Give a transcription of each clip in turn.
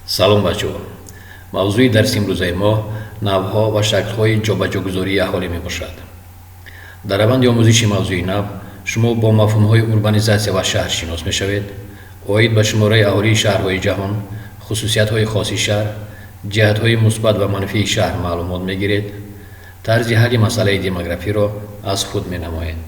салом бачаҳо. мавзӯи дарси имрӯзаи мо навҳо ва шаклҳои ҷобаҷогузории аҳолӣ мебошад. дар раванди омӯзиши мавзӯи нав шумо бо мафҳумҳои урбанизатсия ва шаҳр шинос мешавед, оид ба шумораи аҳолии шаҳрҳои ҷаҳон, хусусиятҳои хоси шаҳр, ҷиҳатҳои мусбат ва манфии шаҳр маълумот мегиред, тарзи ҳалли масъалаи демографиро аз худ менамоед.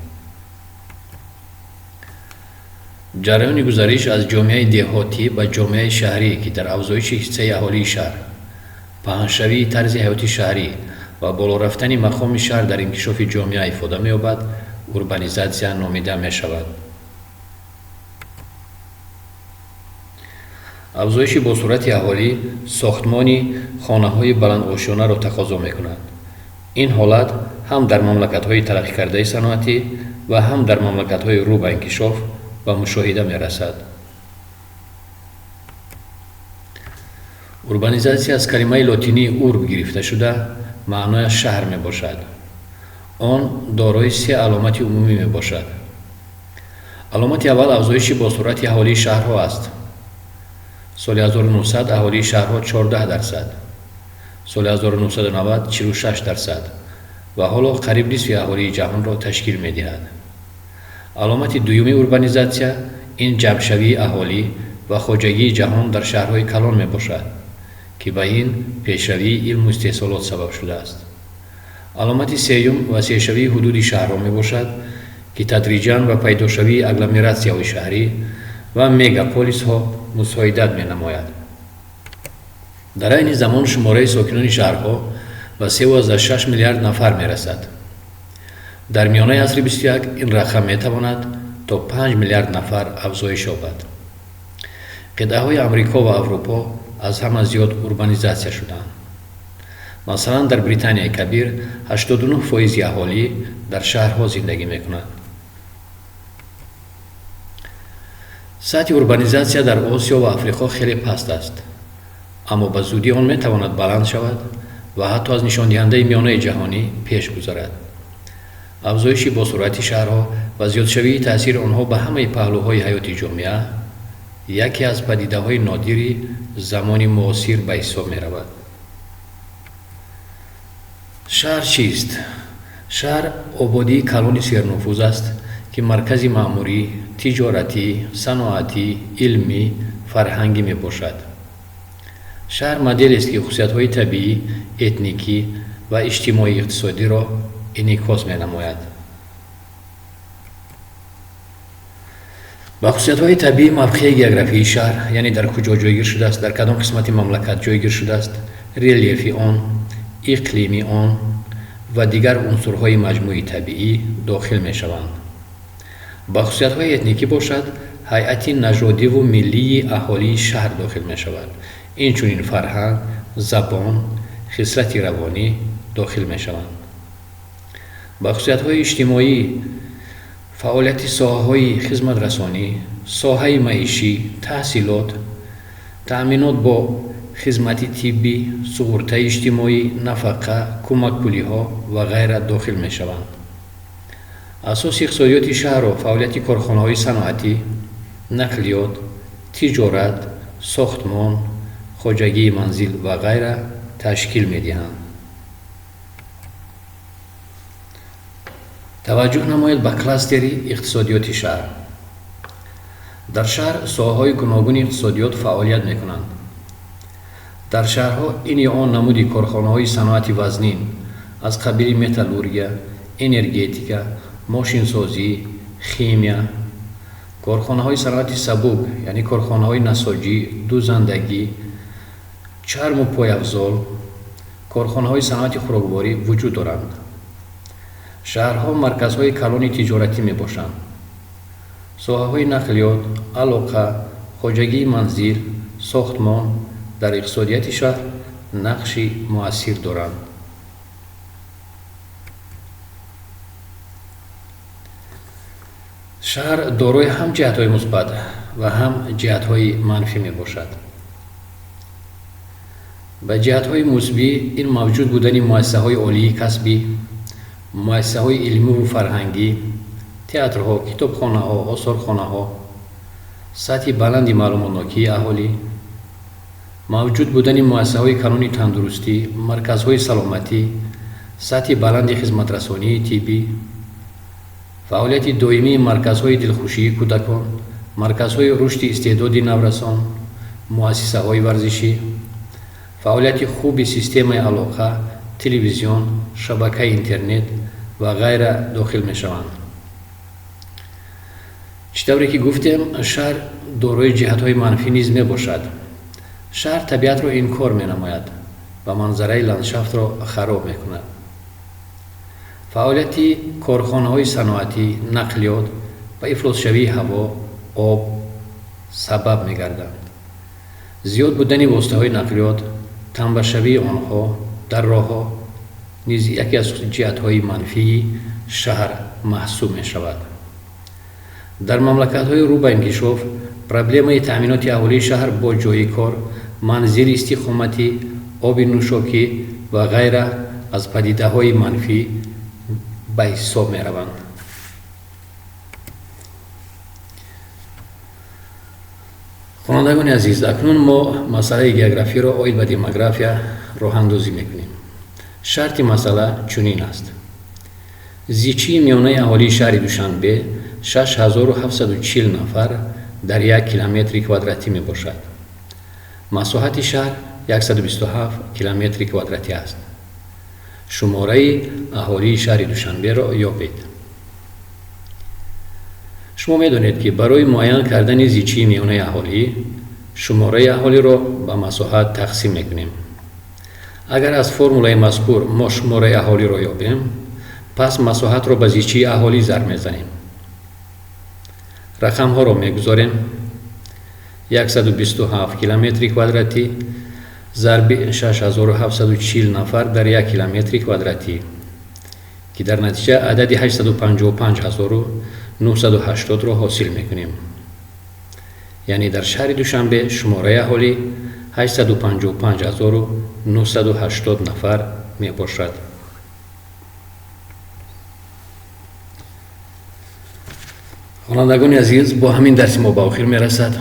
ҷараёни гузариш аз ҷомеаи деҳотӣ ба ҷомеаи шаҳрӣ, ки дар афзоиши ҳиссаи аҳолии шаҳр, паҳншавии тарзи ҳаёти шаҳрӣ ва боло рафтани мақоми шаҳр дар инкишофи ҷомеа ифода меёбад, урбанизатсия номида мешавад. афзоиши босуръати аҳолӣ сохтмони хонаҳои баландошонаро тақозо мекунад. ин ҳолат ҳам дар мамлакатҳои тараққикардаи саноатӣ ва ҳам дар мамлакатҳои рӯ ба инкишоф ба мушоҳида мерасад. урбанизатсия аз калимаи лотинии урб гирифта шуда маънояш шаҳр мебошад. он дорои се аломати умумӣ мебошад. аломати аввал афзоиши босуръати аҳолии шаҳрҳо аст. соли 1900 аҳолии шаҳрҳо 14%, соли 1990 46% ва ҳоло қариб нисфи аҳолии ҷаҳонро ташкил медиҳад. аломати дуюми урбанизатсия ин ҷамъшавии аҳолӣ ва хоҷагии ҷаҳон дар шаҳрҳои калон мебошад, ки ба ин пешравии илму истеҳсолот сабаб шудааст. аломати сеюм васеъшавии ҳудуди шаҳрҳо мебошад, ки тадриҷан ба пайдошавии агломератсияҳои шаҳрӣ ва мегаполисҳо мусоидат менамояд. дар айни замон шумораи сокинони шаҳрҳо ба 3,6 миллиард нафар мерасад. дар миёнаи асри 21 ин рақам метавонад то 5 миллиард нафар афзоиш ёбад. қитъаҳои амрико ва аврупо аз ҳама зиёд урбанизатсия шудаанд. масалан дар британияи кабир 89% аҳолӣ дар шаҳрҳо зиндагӣ мекунанд. сатҳи урбанизатсия дар осиё ва африқо хеле паст аст, аммо ба зудӣ он метавонад баланд шавад ва ҳатто аз нишондиҳандаи миёнаи ҷаҳонӣ пеш гузарад. афзоиши босуръати шаҳрҳо ва зиёдшавии таъсири онҳо ба ҳамаи паҳлӯҳои ҳаёти ҷомеа яке аз падидаҳои нодири замони муосир ба ҳисоб меравад. шаҳр чист? шаҳр ободии калони сернуфуз аст, ки маркази маъмурӣ, тиҷоратӣ, саноатӣ, илмӣ, фарҳангӣ мебошад. шаҳр моделест, ки хусусиятҳои табиӣ, этникӣ ва иҷтимоии иқтисодиро инъикос менамояд. ба хусусиятҳои табиӣ мавқеи географии шаҳр, яъне дар куҷо ҷойгир шудааст, дар кадом қисмати мамлакат ҷойгир шудааст, рельефи он, иқлими он ва дигар унсурҳои маҷмӯи табиӣ дохил мешаванд. ба хусусиятҳои этникӣ бошад, ҳайати нажодиву миллии аҳолии шаҳр дохил мешавад. инчунин фарҳанг, забон, хислати равонӣ дохил мешаванд. ба хусусиятҳои иҷтимоӣ, фаъолияти соҳаҳои хизматрасонӣ, соҳаи маишӣ, таҳсилот, таъминот бо хизмати тиббӣ, суғуртаи иҷтимоӣ, нафақа, кӯмакпулиҳо ва ғайра дохил мешаванд. асоси иқтисодиёти шаҳрро фаъолияти корхонаҳои саноатӣ, нақлиёт, тиҷорат, сохтмон, хоҷагии манзил ва ғайра ташкил медиҳанд. таваҷҷӯҳ намоед ба кластери иқтисодиёти шаҳр. дар шаҳр соҳаҳои гуногуни иқтисодиёт фаъолият мекунанд. дар шаҳрҳо ин ё он намуди корхонаҳои саноати вазнин аз қабили металлургия, энергетика, мошинсозӣ, химия, корхонаҳои саноати сабук, яъне корхонаҳои насоҷӣ, дузандагӣ, чарму пойафзол, корхонаҳои саноати хӯрокворӣ вуҷуд доранд. шаҳрҳо марказҳои калони тиҷоратӣ мебошанд. соҳаҳои нақлиёт, алоқа, хоҷагии манзил, сохтмон дар иқтисодияти шаҳр нақши муассир доранд. шаҳр дорои ҳам ҷиҳатҳои мусбат ва ҳам ҷиҳатҳои манфӣ мебошад. ба ҷиҳатҳои мусбӣ ин мавҷуд будани муассисаҳои олии касбӣ, муассисаҳои илмиву фарҳангӣ, театрҳо, китобхонаҳо, осорхонаҳо, сатҳи баланди маълумотнокии аҳолӣ, мавҷуд будани муассисаҳои кануни тандурустӣ, марказҳои саломатӣ, сатҳи баланди хизматрасонии тиббӣ, фаъолияти доимии марказҳои дилхушии кӯдакон, марказҳои рушди истеъдоди наврасон, муассисаҳои варзишӣ, фаъолияти хуби системаи алоқа, телевизион, шабакаи интернет ва ғайра дохил мешаванд. чӣ тавре ки гуфтем, шаҳр дорои ҷиҳатҳои манфӣ низ мебошад. шаҳр табиатро инкор менамояд ва манзараи ландшафтро хароб мекунад. фаъолияти корхонаҳои саноатӣ, нақлиёт ва ифлосшавии ҳаво, об сабаб мегарданд. зиёд будани воситаҳои нақлиёт, танбашавии онҳо дар роҳҳо низ яке аз ҷиҳатҳои манфии шаҳр маҳсуб мешавад. дар мамлакатҳои рӯ ба инкишоф, проблемаи таъминоти аҳолии шаҳр бо ҷойи кор, манзили истиқоматӣ, оби нӯшокӣ ва ғайра аз падидаҳои манфӣ ба ҳисоб мераванд. хонандагони азиз, акнун мо масъалаи географиро оид ба демография роҳандозӣ мекунем. шарти масъала чунин аст: зичии миёнаи аҳолии шаҳри Душанбе 6740 нафар дар 1 километри квадратӣ мебошад. масоҳати шаҳр 127 километри квадратӣ аст. шумораи аҳолии шаҳри Душанберо ёбед. шумо медонед ки барои муайян кардани зичии миёнаи аҳолӣ, шумораи аҳолиро ба масоҳат тақсим мекунем. агар аз формулаи мазкур мо шумораи аҳолиро ёбем, пас масоҳатро ба зичии аҳолӣ зарб мезанем. рақамҳоро мегузорем. 127 километри квадратӣ зарби 6740 нафар дар 1 километри квадратӣ, ки дар натиҷа адади 855980-ро ҳосил мекунем. яъне дар шаҳри Душанбе шумораи аҳолӣ 855980 нафар мебошад. хонандагони азиз, бо ҳамин дарси мо ба охир мерасад.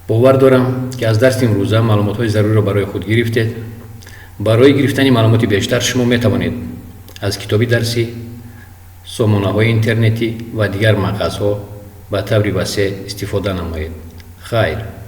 бовар дорам, ки аз дарси имрӯза маълумотҳои заруриро барои худ гирифтед. барои гирифтани маълумоти бештар шумо метавонед аз китоби дарсӣ, сомонаҳои интернетӣ ва дигар мақазҳо ба таври васеъ истифода намоед. хайр.